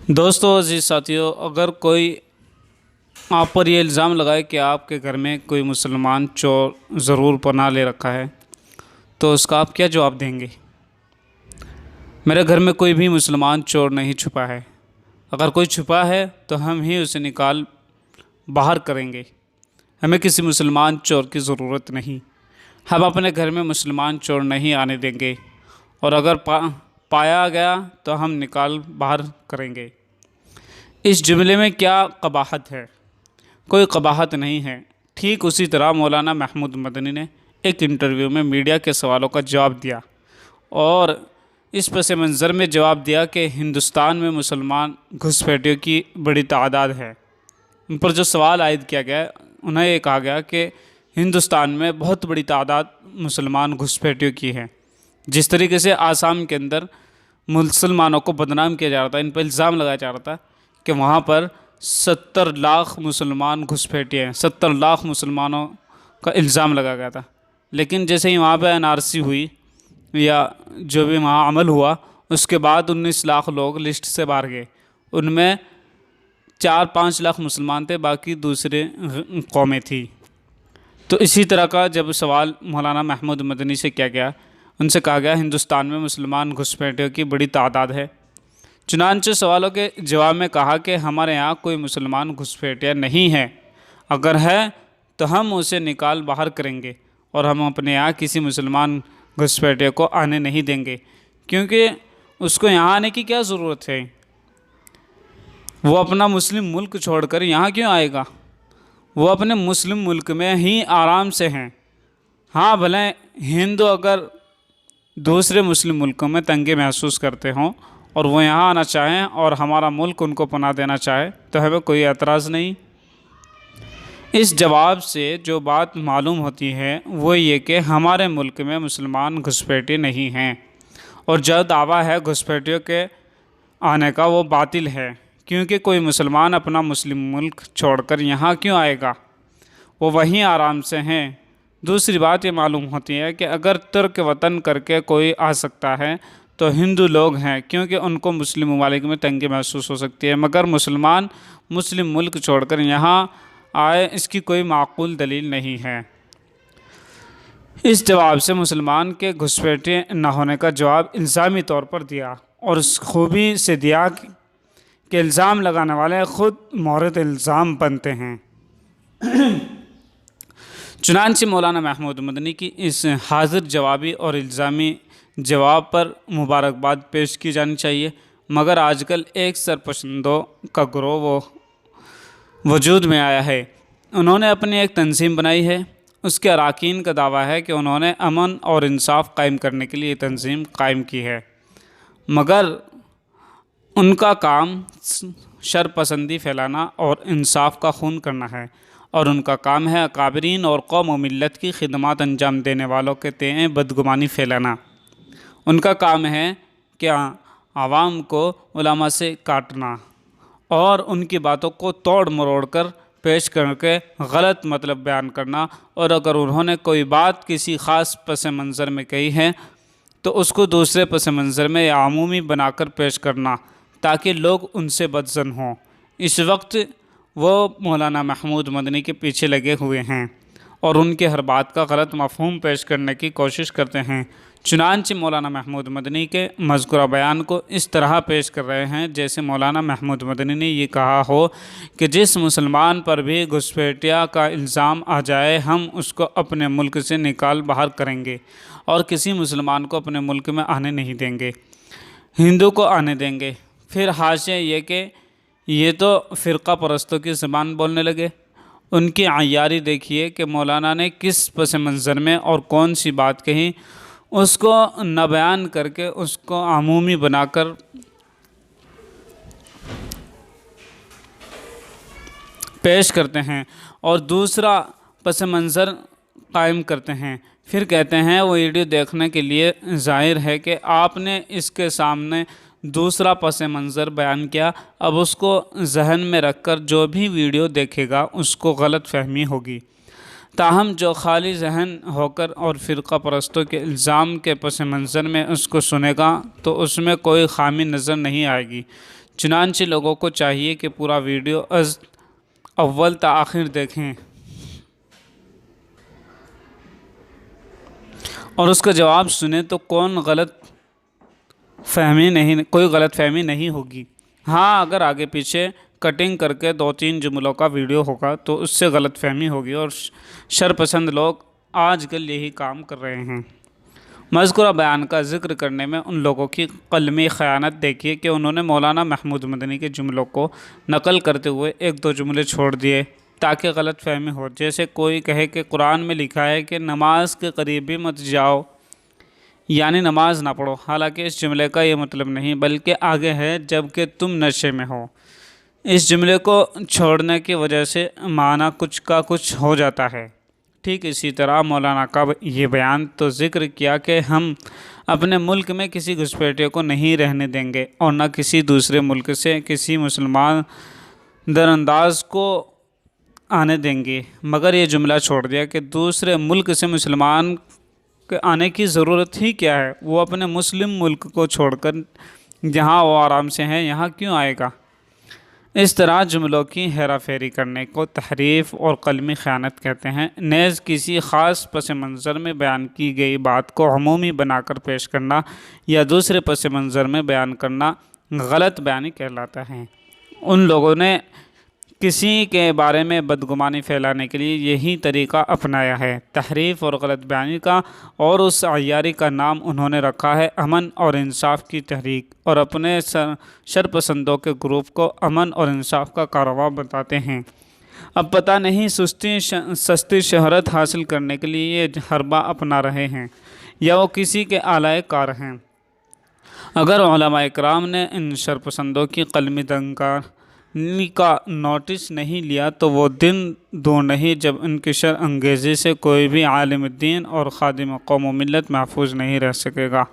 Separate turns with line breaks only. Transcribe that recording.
دوستو عزیز ساتھیوں، اگر کوئی آپ پر یہ الزام لگائے کہ آپ کے گھر میں کوئی مسلمان چور ضرور پناہ لے رکھا ہے تو اس کا آپ کیا جواب دیں گے؟ میرے گھر میں کوئی بھی مسلمان چور نہیں چھپا ہے۔ اگر کوئی چھپا ہے تو ہم ہی اسے نکال باہر کریں گے۔ ہمیں کسی مسلمان چور کی ضرورت نہیں۔ ہم اپنے گھر میں مسلمان چور نہیں آنے دیں گے، اور اگر پایا گیا تو ہم نکال باہر کریں گے۔ اس جملے میں کیا قباحت ہے؟ کوئی قباحت نہیں ہے۔ ٹھیک اسی طرح مولانا محمود مدنی نے ایک انٹرویو میں میڈیا کے سوالوں کا جواب دیا، اور اس پس منظر میں جواب دیا کہ ہندوستان میں مسلمان گھسپیٹیوں کی بڑی تعداد ہے۔ ان پر جو سوال عائد کیا گیا، انہیں یہ کہا گیا کہ ہندوستان میں بہت بڑی تعداد مسلمان گھسپیٹیوں کی ہے۔ جس طریقے سے آسام کے اندر مسلمانوں کو بدنام کیا جا رہا تھا، ان پر الزام لگایا جا رہا تھا کہ وہاں پر 70 لاکھ مسلمان گھسپیٹیے ہیں، 70 لاکھ مسلمانوں کا الزام لگا گیا تھا۔ لیکن جیسے ہی وہاں پہ NRC ہوئی یا جو بھی وہاں عمل ہوا، اس کے بعد 19 لاکھ لوگ لسٹ سے باہر گئے۔ ان میں 4-5 لاکھ مسلمان تھے، باقی دوسرے قومیں تھیں۔ تو اسی طرح کا جب سوال مولانا محمود مدنی سے کیا گیا، ان سے کہا گیا ہندوستان میں مسلمان گھسپیٹیوں کی بڑی تعداد ہے۔ چنانچہ سوالوں کے جواب میں کہا کہ ہمارے یہاں کوئی مسلمان گھسپیٹیاں نہیں ہے، اگر ہے تو ہم اسے نکال باہر کریں گے، اور ہم اپنے یہاں کسی مسلمان گھسپیٹیے کو آنے نہیں دیں گے، کیونکہ اس کو یہاں آنے کی کیا ضرورت ہے؟ وہ اپنا مسلم ملک چھوڑ کر یہاں کیوں آئے گا؟ وہ اپنے مسلم ملک میں ہی آرام سے ہیں۔ ہاں بھلے ہندو اگر دوسرے مسلم ملکوں میں تنگی محسوس کرتے ہوں اور وہ یہاں آنا چاہیں اور ہمارا ملک ان کو پناہ دینا چاہے تو ہمیں کوئی اعتراض نہیں۔ اس جواب سے جو بات معلوم ہوتی ہے وہ یہ کہ ہمارے ملک میں مسلمان گھسپیٹی نہیں ہیں، اور جو دعویٰ ہے گھسپیٹیوں کے آنے کا وہ باطل ہے، کیونکہ کوئی مسلمان اپنا مسلم ملک چھوڑ کر یہاں کیوں آئے گا؟ وہ وہیں آرام سے ہیں۔ دوسری بات یہ معلوم ہوتی ہے کہ اگر ترک وطن کر کے کوئی آ سکتا ہے تو ہندو لوگ ہیں، کیونکہ ان کو مسلم ممالک میں تنگی محسوس ہو سکتی ہے، مگر مسلمان مسلم ملک چھوڑ کر یہاں آئے، اس کی کوئی معقول دلیل نہیں ہے۔ اس جواب سے مسلمان کے گھسپیٹے نہ ہونے کا جواب الزامی طور پر دیا، اور اس خوبی سے دیا کہ الزام لگانے والے خود مورد الزام بنتے ہیں۔ چنانچہ مولانا محمود مدنی کی اس حاضر جوابی اور الزامی جواب پر مبارکباد پیش کی جانی چاہیے، مگر آج کل ایک سرپسندوں کا گروہ وجود میں آیا ہے۔ انہوں نے اپنی ایک تنظیم بنائی ہے۔ اس کے اراکین کا دعویٰ ہے کہ انہوں نے امن اور انصاف قائم کرنے کے لیے یہ تنظیم قائم کی ہے، مگر ان کا کام شر پسندی پھیلانا اور انصاف کا خون کرنا ہے، اور ان کا کام ہے اکابرین اور قوم و ملت کی خدمات انجام دینے والوں کے تئیں بدگمانی پھیلانا۔ ان کا کام ہے کہ عوام کو علماء سے کاٹنا اور ان کی باتوں کو توڑ مروڑ کر پیش کر کے غلط مطلب بیان کرنا، اور اگر انہوں نے کوئی بات کسی خاص پس منظر میں کہی ہے تو اس کو دوسرے پس منظر میں یا عمومی بنا کر پیش کرنا تاکہ لوگ ان سے بدظن ہوں۔ اس وقت وہ مولانا محمود مدنی کے پیچھے لگے ہوئے ہیں اور ان کے ہر بات کا غلط مفہوم پیش کرنے کی کوشش کرتے ہیں۔ چنانچہ مولانا محمود مدنی کے مذکورہ بیان کو اس طرح پیش کر رہے ہیں جیسے مولانا محمود مدنی نے یہ کہا ہو کہ جس مسلمان پر بھی گھسپیٹیا کا الزام آ جائے ہم اس کو اپنے ملک سے نکال باہر کریں گے، اور کسی مسلمان کو اپنے ملک میں آنے نہیں دیں گے، ہندو کو آنے دیں گے۔ پھر حاشیہ یہ کہ یہ تو فرقہ پرستوں کی زبان بولنے لگے۔ ان کی عیاری دیکھیے کہ مولانا نے کس پس منظر میں اور کون سی بات کہی، اس کو نہ بیان کر کے اس کو عمومی بنا کر پیش کرتے ہیں اور دوسرا پس منظر قائم کرتے ہیں۔ پھر کہتے ہیں وہ ویڈیو دیکھنے کے لیے ظاہر ہے کہ آپ نے اس کے سامنے دوسرا پس منظر بیان کیا، اب اس کو ذہن میں رکھ کر جو بھی ویڈیو دیکھے گا اس کو غلط فہمی ہوگی۔ تاہم جو خالی ذہن ہو کر اور فرقہ پرستوں کے الزام کے پس منظر میں اس کو سنے گا تو اس میں کوئی خامی نظر نہیں آئے گی۔ چنانچہ لوگوں کو چاہیے کہ پورا ویڈیو از اول تا آخر دیکھیں اور اس کا جواب سنیں تو کوئی غلط فہمی نہیں ہوگی۔ ہاں، اگر آگے پیچھے کٹنگ کر کے 2-3 جملوں کا ویڈیو ہوگا تو اس سے غلط فہمی ہوگی، اور شرپسند لوگ آج کل یہی کام کر رہے ہیں۔ مذکورہ بیان کا ذکر کرنے میں ان لوگوں کی قلمی خیانت دیکھیے کہ انہوں نے مولانا محمود مدنی کے جملوں کو نقل کرتے ہوئے 1-2 جملے چھوڑ دیے تاکہ غلط فہمی ہو۔ جیسے کوئی کہے کہ قرآن میں لکھا ہے کہ نماز کے قریب بھی مت جاؤ، یعنی نماز نہ پڑھو، حالانکہ اس جملے کا یہ مطلب نہیں، بلکہ آگے ہے جبکہ تم نشے میں ہو۔ اس جملے کو چھوڑنے کی وجہ سے معنی کچھ کا کچھ ہو جاتا ہے۔ ٹھیک اسی طرح مولانا کا یہ بیان تو ذکر کیا کہ ہم اپنے ملک میں کسی گھسپیٹے کو نہیں رہنے دیں گے اور نہ کسی دوسرے ملک سے کسی مسلمان درانداز کو آنے دیں گے، مگر یہ جملہ چھوڑ دیا کہ دوسرے ملک سے مسلمان کے آنے کی ضرورت ہی کیا ہے، وہ اپنے مسلم ملک کو چھوڑ کر جہاں وہ آرام سے ہیں یہاں کیوں آئے گا۔ اس طرح جملوں کی ہیرا پھیری کرنے کو تحریف اور قلمی خیانت کہتے ہیں۔ نیز کسی خاص پس منظر میں بیان کی گئی بات کو عمومی بنا کر پیش کرنا یا دوسرے پس منظر میں بیان کرنا غلط بیانی کہلاتا ہے۔ ان لوگوں نے کسی کے بارے میں بدگمانی پھیلانے کے لیے یہی طریقہ اپنایا ہے، تحریف اور غلط بیانی کا، اور اس عیاری کا نام انہوں نے رکھا ہے امن اور انصاف کی تحریک، اور اپنے شرپسندوں کے گروپ کو امن اور انصاف کا کاررواں بتاتے ہیں۔ اب پتہ نہیں سستی شہرت حاصل کرنے کے لیے یہ حربہ اپنا رہے ہیں یا وہ کسی کے آلائے کار ہیں۔ اگر علماء اکرام نے ان شرپسندوں کی قلمی دنکاری کا نوٹس نہیں لیا تو وہ دن دور نہیں جب ان کی شر انگیزی سے کوئی بھی عالم دین اور خادم قوم و ملت محفوظ نہیں رہ سکے گا۔